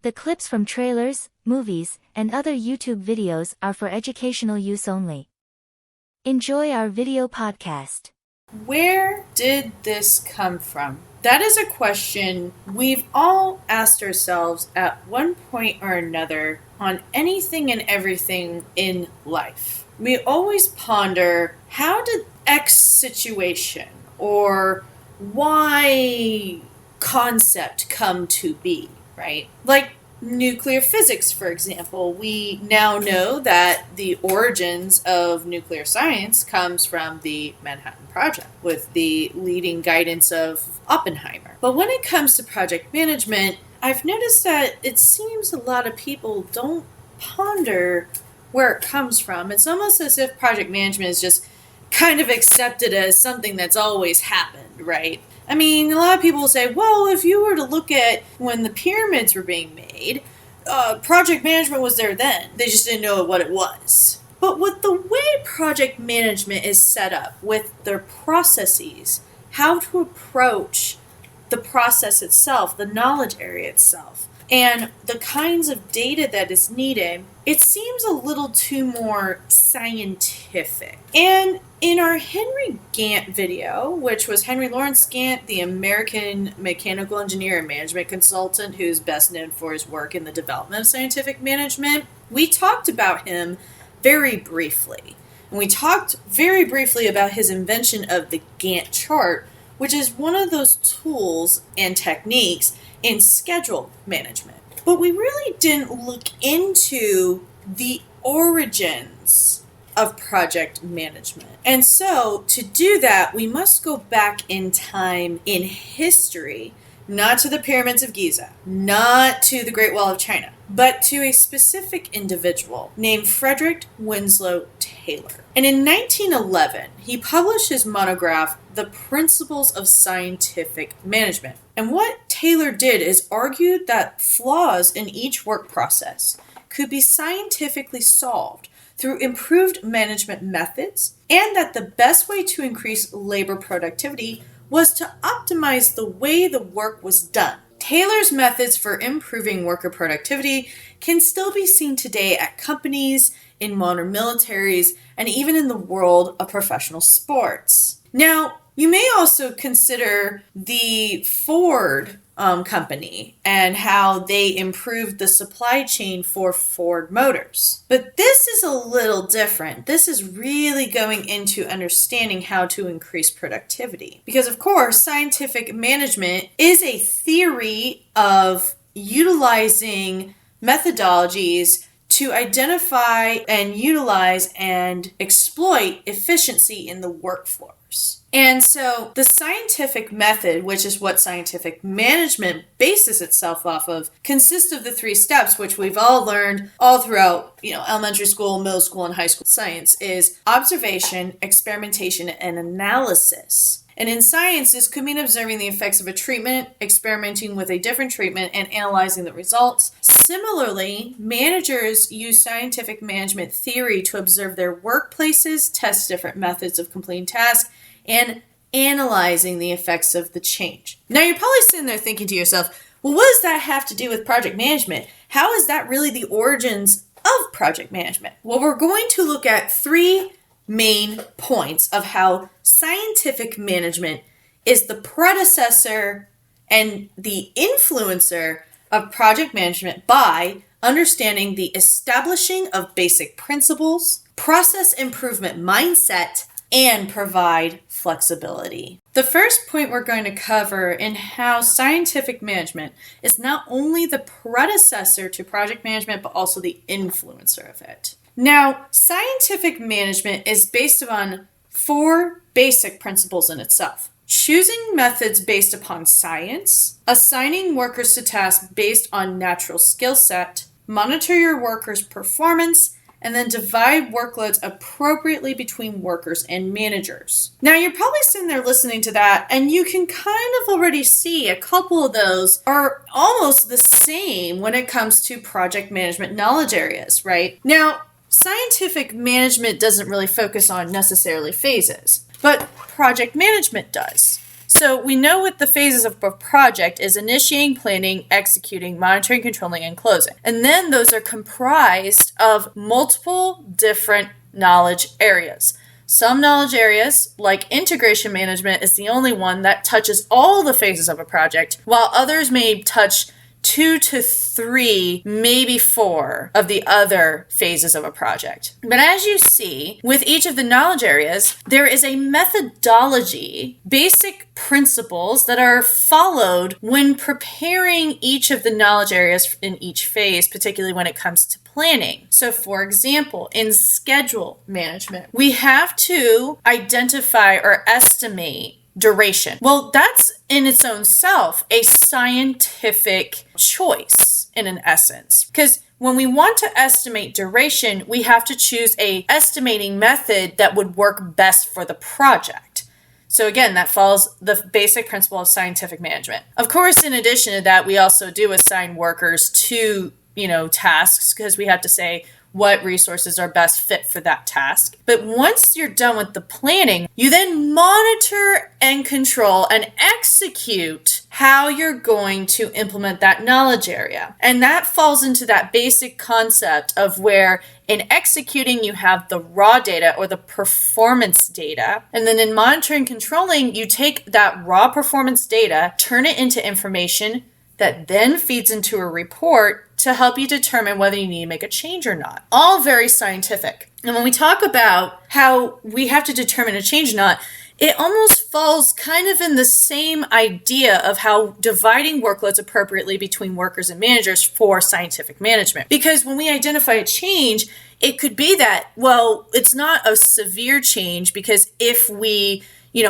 The clips from trailers, movies, and other YouTube videos are for educational use only. Enjoy our video podcast. Where did this come from? That is a question we've all asked ourselves at one point or another on anything and everything in life. We always ponder, how did X situation or Y concept come to be, right? Like nuclear physics, for example. We now know that the origins of nuclear science comes from the Manhattan Project with the leading guidance of Oppenheimer. But when it comes to project management, I've noticed that it seems a lot of people don't ponder where it comes from. It's almost as if project management is just kind of accepted as something that's always happened, right? I mean, a lot of people say, well, if you were to look at when the pyramids were being made, project management was there then. They just didn't know what it was. But with the way project management is set up, with their processes, how to approach the process itself, the knowledge area itself, and the kinds of data that is needed, it seems a little too more scientific. And in our Henry Gantt video, which was Henry Lawrence Gantt, the American mechanical engineer and management consultant who's best known for his work in the development of scientific management, we talked about him very briefly. And we talked very briefly about his invention of the Gantt chart, which is one of those tools and techniques in schedule management. But we really didn't look into the origins of project management. And so to do that, we must go back in time in history, not to the pyramids of Giza, not to the Great Wall of China, but to a specific individual named Frederick Winslow Taylor. And in 1911, he published his monograph, The Principles of Scientific Management. And what Taylor did is argued that flaws in each work process could be scientifically solved through improved management methods, and that the best way to increase labor productivity was to optimize the way the work was done. Taylor's methods for improving worker productivity can still be seen today at companies, in modern militaries, and even in the world of professional sports. Now, you may also consider the Ford company and how they improved the supply chain for Ford Motors. But this is a little different. This is really going into understanding how to increase productivity. Because of course, scientific management is a theory of utilizing methodologies to identify and utilize and exploit efficiency in the workforce. And so the scientific method, which is what scientific management bases itself off of, consists of the 3 steps, which we've all learned all throughout, elementary school, middle school, and high school science, is observation, experimentation, and analysis. And in science, this could mean observing the effects of a treatment, experimenting with a different treatment, and analyzing the results. Similarly, managers use scientific management theory to observe their workplaces, test different methods of completing tasks, and analyzing the effects of the change. Now, you're probably sitting there thinking to yourself, well, what does that have to do with project management? How is that really the origins of project management? Well, we're going to look at 3 main points of how scientific management is the predecessor and the influencer of project management by understanding the establishing of basic principles, process improvement mindset, and provide flexibility. The first point we're going to cover in how scientific management is not only the predecessor to project management, but also the influencer of it. Now, scientific management is based on 4 basic principles in itself. Choosing methods based upon science, assigning workers to tasks based on natural skill set, monitor your workers' performance, and then divide workloads appropriately between workers and managers. Now, you're probably sitting there listening to that, and you can kind of already see a couple of those are almost the same when it comes to project management knowledge areas, right? Now, scientific management doesn't really focus on necessarily phases, but project management does. So we know what the phases of a project is: initiating, planning, executing, monitoring, controlling, and closing. And then those are comprised of multiple different knowledge areas. Some knowledge areas, like integration management, is the only one that touches all the phases of a project, while others may touch 2 to 3, maybe 4 of the other phases of a project. But as you see, with each of the knowledge areas, there is a methodology, basic principles that are followed when preparing each of the knowledge areas in each phase, particularly when it comes to planning. So for example, in schedule management, we have to identify or estimate duration. Well, that's in its own self a scientific choice in an essence, because when we want to estimate duration, we have to choose a estimating method that would work best for the project. So again, that follows the basic principle of scientific management. Of course, in addition to that, we also do assign workers to, tasks, because we have to say what resources are best fit for that task. But once you're done with the planning, you then monitor and control and execute how you're going to implement that knowledge area. And that falls into that basic concept of where in executing, you have the raw data or the performance data. And then in monitoring and controlling, you take that raw performance data, turn it into information that then feeds into a report to help you determine whether you need to make a change or not. All very scientific. And when we talk about how we have to determine a change or not, it almost falls kind of in the same idea of how dividing workloads appropriately between workers and managers for scientific management. Because when we identify a change, it could be that, well, it's not a severe change, because if we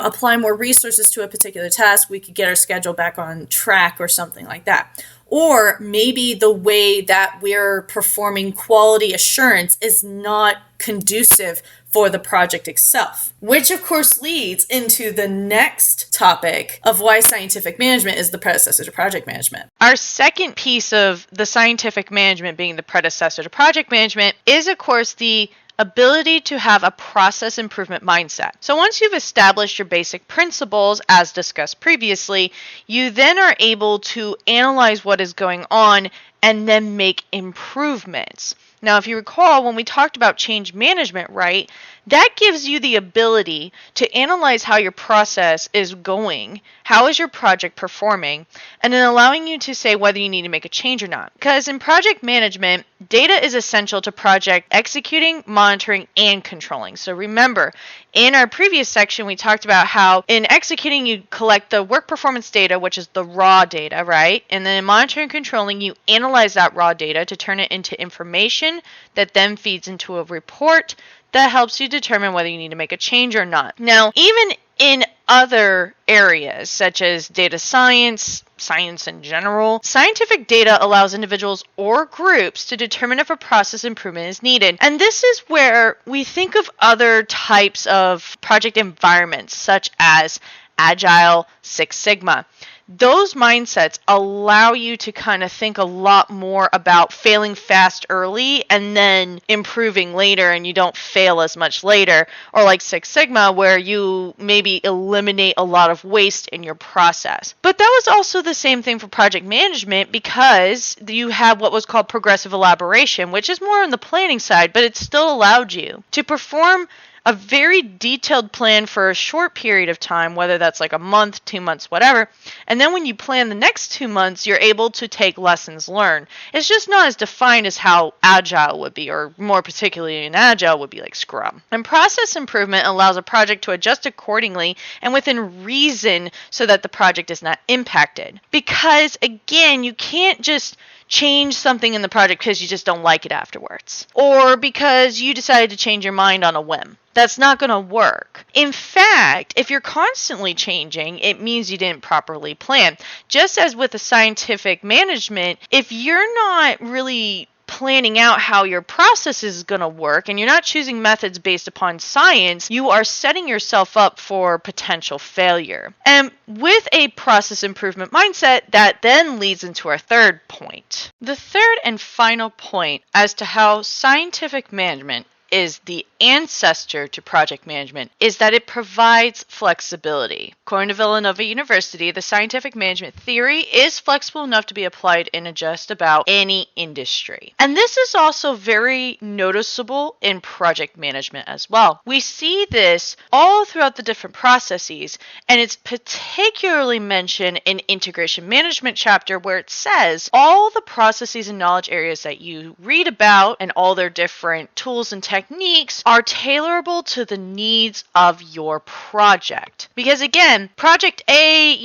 apply more resources to a particular task, we could get our schedule back on track or something like that. Or maybe the way that we're performing quality assurance is not conducive for the project itself, which of course leads into the next topic of why scientific management is the predecessor to project management. Our second piece of the scientific management being the predecessor to project management is, of course, the ability to have a process improvement mindset. So once you've established your basic principles, as discussed previously, you then are able to analyze what is going on and then make improvements. Now, if you recall, when we talked about change management, right, that gives you the ability to analyze how your process is going, how is your project performing, and then allowing you to say whether you need to make a change or not. Because in project management, data is essential to project executing, monitoring, and controlling. So remember, in our previous section, we talked about how in executing, you collect the work performance data, which is the raw data, right? And then in monitoring and controlling, you analyze that raw data to turn it into information that then feeds into a report that helps you determine whether you need to make a change or not. Now, even in other areas, such as data science, science in general, scientific data allows individuals or groups to determine if a process improvement is needed. And this is where we think of other types of project environments, such as Agile, Six Sigma. Those mindsets allow you to kind of think a lot more about failing fast early and then improving later, and you don't fail as much later. Or like Six Sigma, where you maybe eliminate a lot of waste in your process. But that was also the same thing for project management, because you have what was called progressive elaboration, which is more on the planning side, but it still allowed you to perform a very detailed plan for a short period of time, whether that's like a month, 2 months, whatever. And then when you plan the next 2 months, you're able to take lessons learned. It's just not as defined as how Agile would be, or more particularly in Agile would be like Scrum. And process improvement allows a project to adjust accordingly and within reason so that the project is not impacted. Because again, you can't just change something in the project because you just don't like it afterwards, or because you decided to change your mind on a whim. That's not going to work. In fact, if you're constantly changing, it means you didn't properly plan. Just as with the scientific management, if you're not really planning out how your process is going to work and you're not choosing methods based upon science, you are setting yourself up for potential failure. And with a process improvement mindset, that then leads into our third point. The third and final point as to how scientific management is the ancestor to project management is that it provides flexibility. According to Villanova University, the scientific management theory is flexible enough to be applied in just about any industry. And this is also very noticeable in project management as well. We see this all throughout the different processes, and it's particularly mentioned in integration management chapter where it says all the processes and knowledge areas that you read about and all their different tools and techniques are tailorable to the needs of your project. Because again, project A,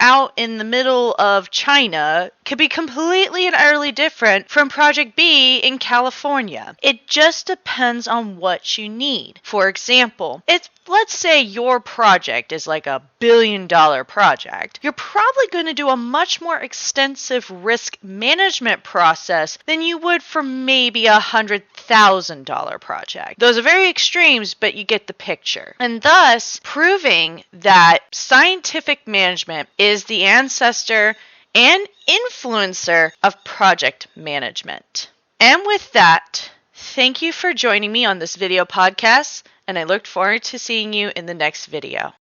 out in the middle of China could be completely and utterly different from project B in California. It just depends on what you need. For example, let's say your project is like $1 billion project. You're probably going to do a much more extensive risk management process than you would for maybe $100,000 project. Those are very extremes, but you get the picture. And thus, proving that scientific management is the ancestor and influencer of project management. And with that, thank you for joining me on this video podcast, and I look forward to seeing you in the next video.